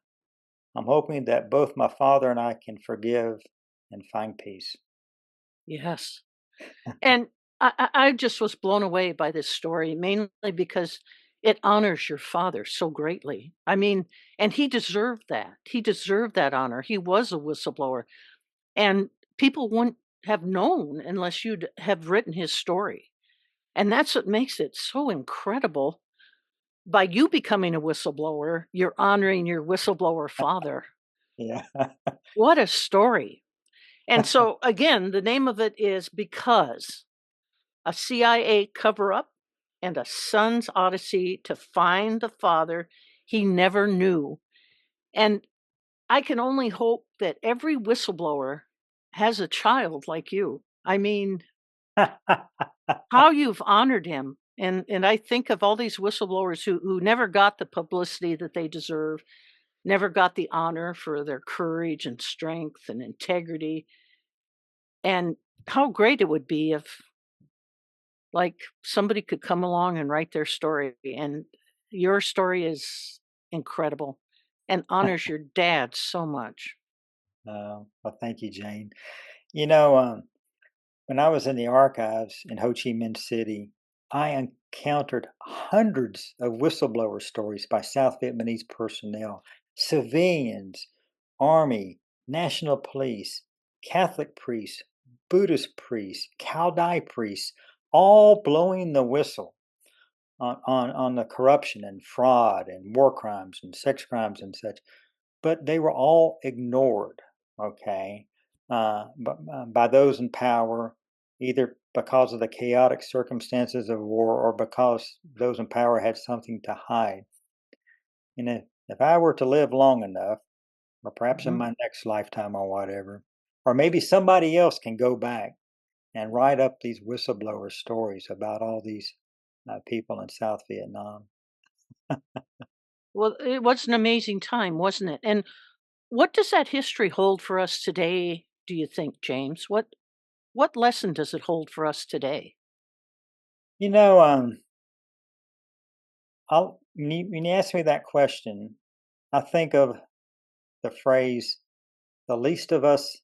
I'm hoping that both my father and I can forgive and find peace. Yes. And I just was blown away by this story, mainly because it honors your father so greatly. I mean, and he deserved that. He deserved that honor. He was a whistleblower. And people wouldn't have known unless you'd have written his story. And that's what makes it so incredible. By you becoming a whistleblower, you're honoring your whistleblower father. Yeah. What a story. And so, again, the name of it is Because, a CIA cover up and a son's odyssey to find the father he never knew. And I can only hope that every whistleblower has a child like you. I mean, how you've honored him. And I think of all these whistleblowers who never got the publicity that they deserve, never got the honor for their courage and strength and integrity. And how great it would be if, like, somebody could come along and write their story. And your story is incredible and honors your dad so much. Well, thank you, Jane. You know, when I was in the archives in Ho Chi Minh City, I encountered hundreds of whistleblower stories by South Vietnamese personnel, civilians, army, national police, Catholic priests, Buddhist priests, Cao Dai priests, all blowing the whistle on the corruption and fraud and war crimes and sex crimes and such. But they were all ignored, okay, by those in power, either because of the chaotic circumstances of war or because those in power had something to hide. And if I were to live long enough, or perhaps in Mhm. my next lifetime or whatever, or maybe somebody else can go back and write up these whistleblower stories about all these people in South Vietnam. Well, it was an amazing time, wasn't it? And what does that history hold for us today, do you think, James? What lesson does it hold for us today? You know, when you ask me that question, I think of the phrase, the least of us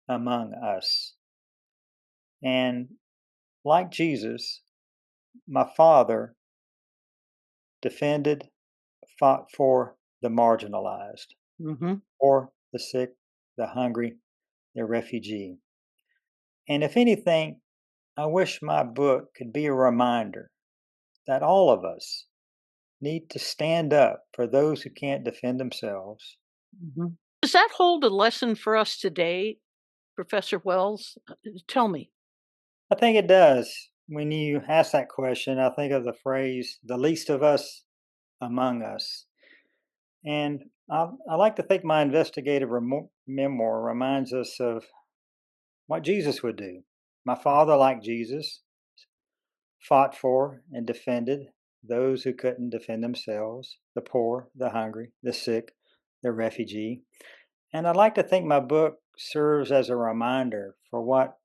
among us. And like Jesus, my father defended, fought for the marginalized, Mhm. or the sick, the hungry, the refugee. And if anything, I wish my book could be a reminder that all of us need to stand up for those who can't defend themselves. Mhm. Does that hold a lesson for us today, Professor Wells? Tell me. I think it does. When you ask that question, I think of the phrase, the least of us among us. And I like to think my investigative memoir reminds us of what Jesus would do. My father, like Jesus, fought for and defended those who couldn't defend themselves, the poor, the hungry, the sick, the refugee. And I'd like to think my book serves as a reminder for what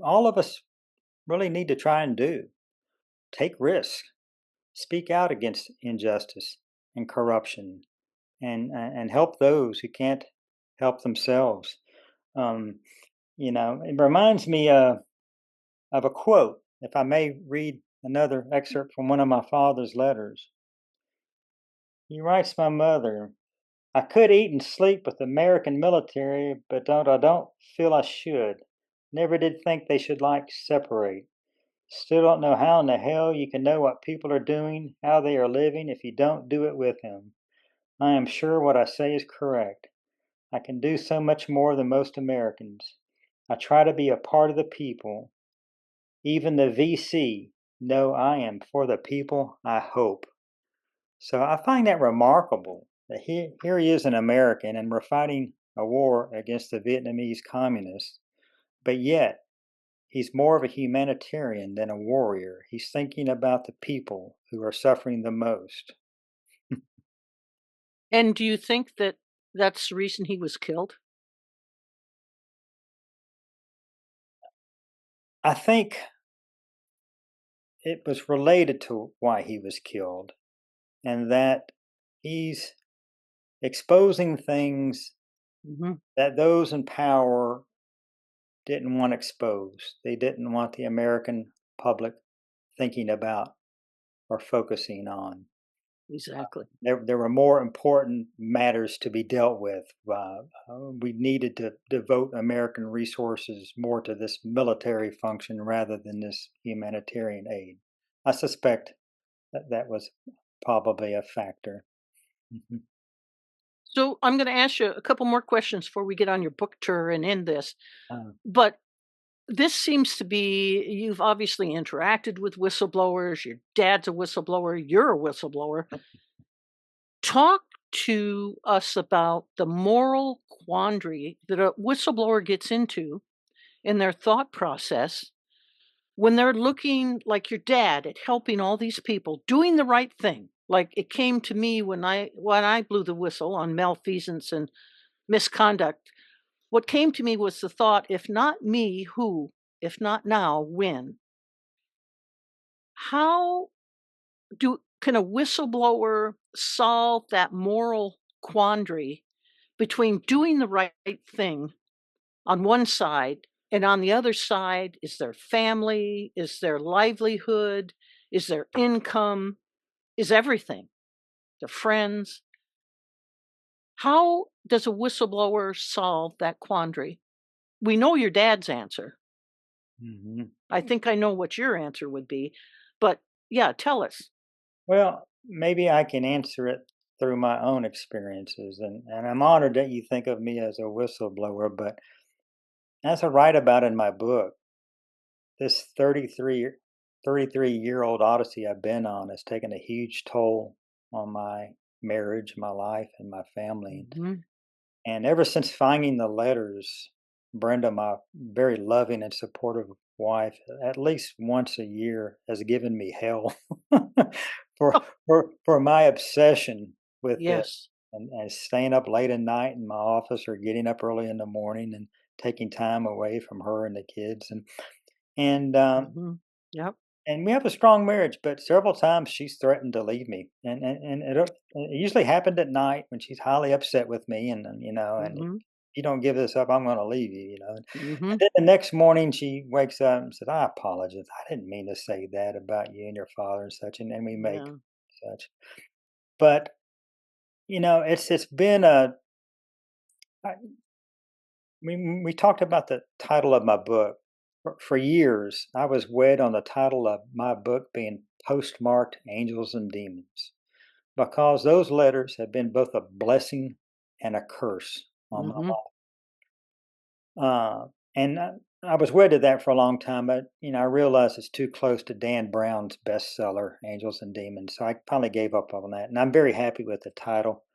all of us really need to try and do. Take risks, speak out against injustice and corruption, and help those who can't help themselves. Um, it reminds me of a quote. If I may read another excerpt from one of my father's letters, he writes, "My mother, I could eat and sleep with the American military, but I don't feel I should. Never did think they should like separate. Still don't know how in the hell you can know what people are doing, how they are living, if you don't do it with them. I am sure what I say is correct. I can do so much more than most Americans. I try to be a part of the people. Even the VC know I am for the people, I hope." So I find that remarkable that here he is an American and we're fighting a war against the Vietnamese communists, but yet he's more of a humanitarian than a warrior. He's thinking about the people who are suffering the most. And do you think that that's the reason he was killed? I think it was related to why he was killed, and that he's exposing things Hmm. that those in power didn't want exposed. They didn't want the American public thinking about or focusing on. Exactly. There were more important matters to be dealt with. We needed to devote American resources more to this military function rather than this humanitarian aid. I suspect that that was probably a factor. Mhm. So I'm going to ask you a couple more questions before we get on your book tour and end this. Uh, But this seems to be you've obviously interacted with whistleblowers. Your dad's a whistleblower. You're a whistleblower. Talk to us about the moral quandary that a whistleblower gets into in their thought process when they're looking like your dad at helping all these people doing the right thing. Like it came to me when I blew the whistle on malfeasance and misconduct. What came to me was the thought, if not me, who? If not now, when? How do can a whistleblower solve that moral quandary between doing the right thing on one side and on the other side is their family, is their livelihood, is their income, is everything, their friends? How does a whistleblower solve that quandary? We know your dad's answer. mhm. I think I know what your answer would be, but yeah, tell us. Well, maybe I can answer it through my own experiences, and I'm honored that you think of me as a whistleblower. But as I write about in my book, this 33-year-old Odyssey I've been on has taken a huge toll on my marriage, my life, and my family. Mhm. And ever since finding the letters, Brenda, my very loving and supportive wife, at least once a year has given me hell for Oh, for my obsession with it, yes. and staying up late at night in my office or getting up early in the morning and taking time away from her and the kids. And Mhm. Yep. and we have a strong marriage, but several times she's threatened to leave me, and it usually happened at night when she's highly upset with me, and and if Mhm. you don't give this up, I'm going to leave you, And Mhm. then the next morning she wakes up and says, "I apologize. I didn't mean to say that about you and your father and such," and we make Yeah. such. But it's been a. I, we talked about the title of my book. For years, I was wed on the title of my book being postmarked Angels and Demons, because those letters have been both a blessing and a curse on my Mhm. life. And I was wed to that for a long time, but I realized it's too close to Dan Brown's bestseller, Angels and Demons. So I finally gave up on that, and I'm very happy with the title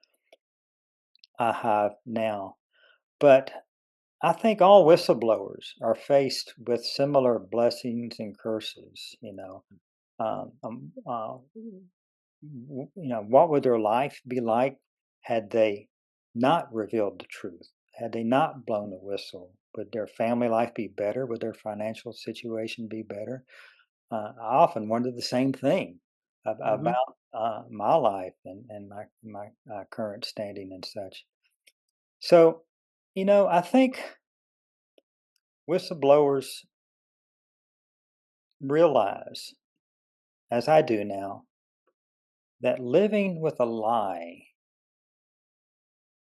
I have now. But I think all whistleblowers are faced with similar blessings and curses. Um, um, uh, what would their life be like had they not revealed the truth? Had they not blown the whistle? Would their family life be better? Would their financial situation be better? I often wonder the same thing Mhm. about my life and my current standing and such. So, I think whistleblowers realize, as I do now, that living with a lie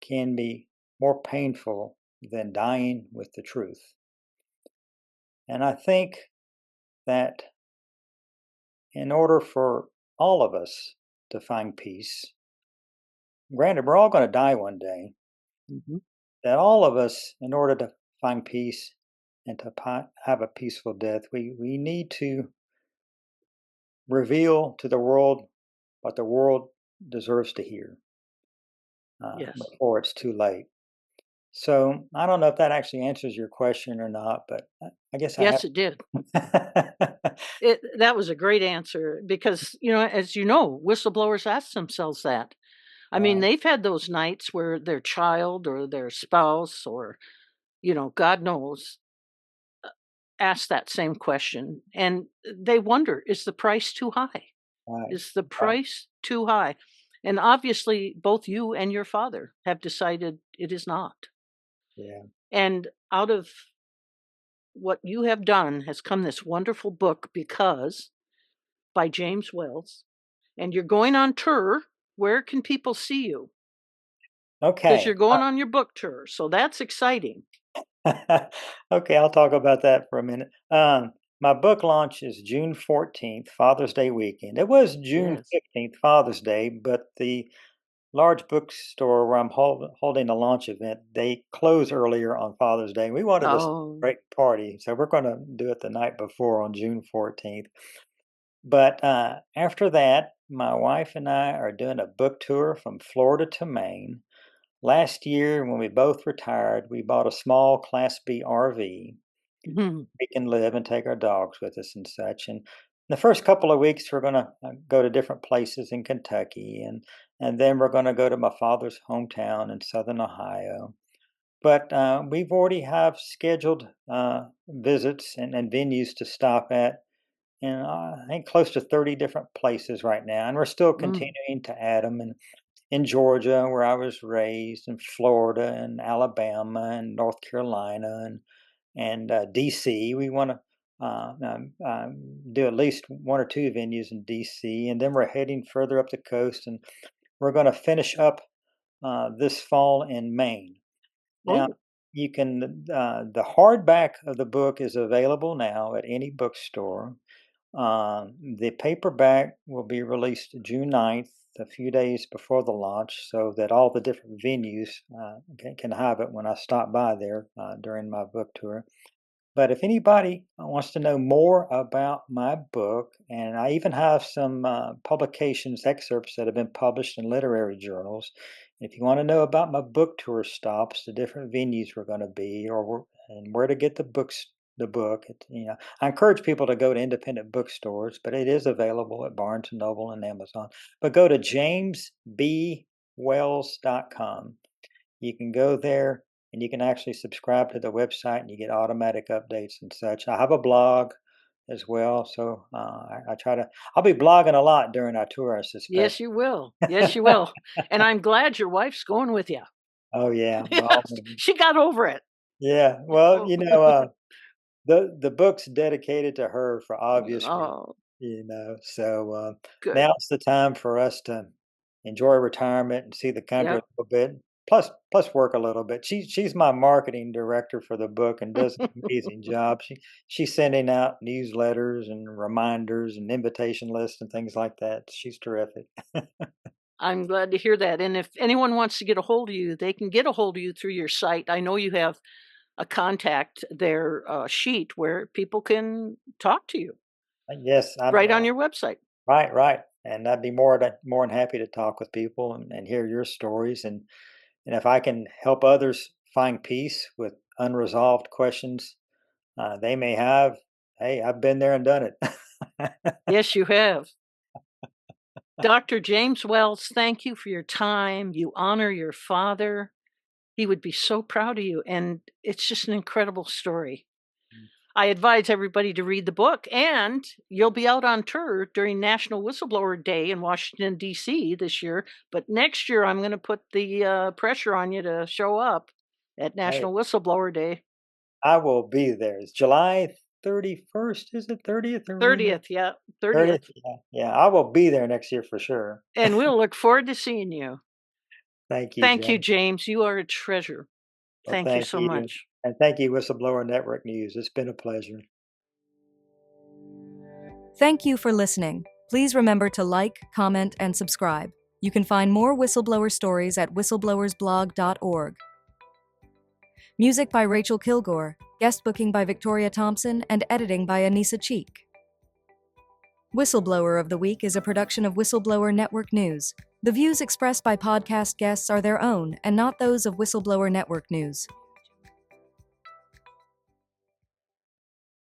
can be more painful than dying with the truth. And I think that in order for all of us to find peace, granted, we're all going to die one day, Mhm. that all of us, in order to find peace and to have a peaceful death, we need to reveal to the world what the world deserves to hear Yes. before it's too late. So I don't know if that actually answers your question or not, but I guess I Yes, it did. have. That was a great answer because, as you know, whistleblowers ask themselves that. I mean, Right. they've had those nights where their child or their spouse or, God knows, ask that same question, and they wonder, is the price too high? Right. Is the Right. price too high? And obviously, both you and your father have decided it is not. Yeah. And out of what you have done has come this wonderful book, Because by James Wells. And you're going on tour. Where can people see you? Because you're Okay. going on your book tour. So that's exciting. Okay, I'll talk about that for a minute. My book launch is June 14th, Father's Day weekend. It was June Yes. 15th, Father's Day, but the large bookstore where I'm holding the launch event, they close earlier on Father's Day. We wanted a Oh. great party, so we're going to do it the night before on June 14th. But after that, my wife and I are doing a book tour from Florida to Maine. Last year, when we both retired, we bought a small Class B RV. Mhm. We can live and take our dogs with us and such. And the first couple of weeks, we're going to go to different places in Kentucky, and then we're going to go to my father's hometown in Southern Ohio. But we've already have scheduled visits and venues to stop at in I think close to 30 different places right now, and we're still Mm. continuing to add them. And in Georgia, where I was raised, in Florida, and Alabama, and North Carolina, and DC. We want to do at least one or two venues in DC, and then we're heading further up the coast, and we're going to finish up this fall in Maine. Now, Oh. you can the hardback of the book is available now at any bookstore. The paperback will be released June 9th, a few days before the launch, so that all the different venues can have it when I stop by there during my book tour. But if anybody wants to know more about my book, and I even have some publications, excerpts that have been published in literary journals. If you want to know about my book tour stops, the different venues we're going to be, and where to get the book, I encourage people to go to independent bookstores, but it is available at Barnes and Noble and Amazon. But go to jamesbwells.com. You can go there and you can actually subscribe to the website and you get automatic updates and such. I have a blog as well, so I try to. I'll be blogging a lot during our tour, I suspect. Yes, you will. Yes, you will. And I'm glad your wife's going with you. Oh yeah, by all Yes, means. she got over it. Yeah. Well, Oh. the book's dedicated to her for obvious reasons. Oh, So good. now's the time for us to enjoy retirement and see the country a Yep. little bit. Plus work a little bit. She's my marketing director for the book and does an amazing job. She's sending out newsletters and reminders and invitation lists and things like that. She's terrific. I'm glad to hear that. And if anyone wants to get a hold of you, they can get a hold of you through your site. I know you have a contact there sheet where people can talk to you Yes, I'm right on your website. right. And I'd be more than happy to talk with people and hear your stories. And if I can help others find peace with unresolved questions they may have, hey, I've been there and done it. Yes, you have. Dr. James Wells, thank you for your time. You honor your father. He would be so proud of you. And it's just an incredible story. I advise everybody to read the book, and you'll be out on tour during National Whistleblower Day in Washington, D.C. this year. But next year, I'm going to put the pressure on you to show up at Hey, National Whistleblower Day. I will be there. It's July 31st, is it 30th? I remember. 30th, yeah, 30th. 30th. Yeah, I will be there next year for sure. And we'll look forward to seeing you. Thank you, Thank you, Jen. James. You are a treasure. Well, Thank you thank so you. much. And thank you, Whistleblower Network News. It's been a pleasure. Thank you for listening. Please remember to like, comment, and subscribe. You can find more whistleblower stories at whistleblowersblog.org. Music by Rachel Kilgore, guest booking by Victoria Thompson, and editing by Anissa Cheek. Whistleblower of the Week is a production of Whistleblower Network News. The views expressed by podcast guests are their own and not those of Whistleblower Network News.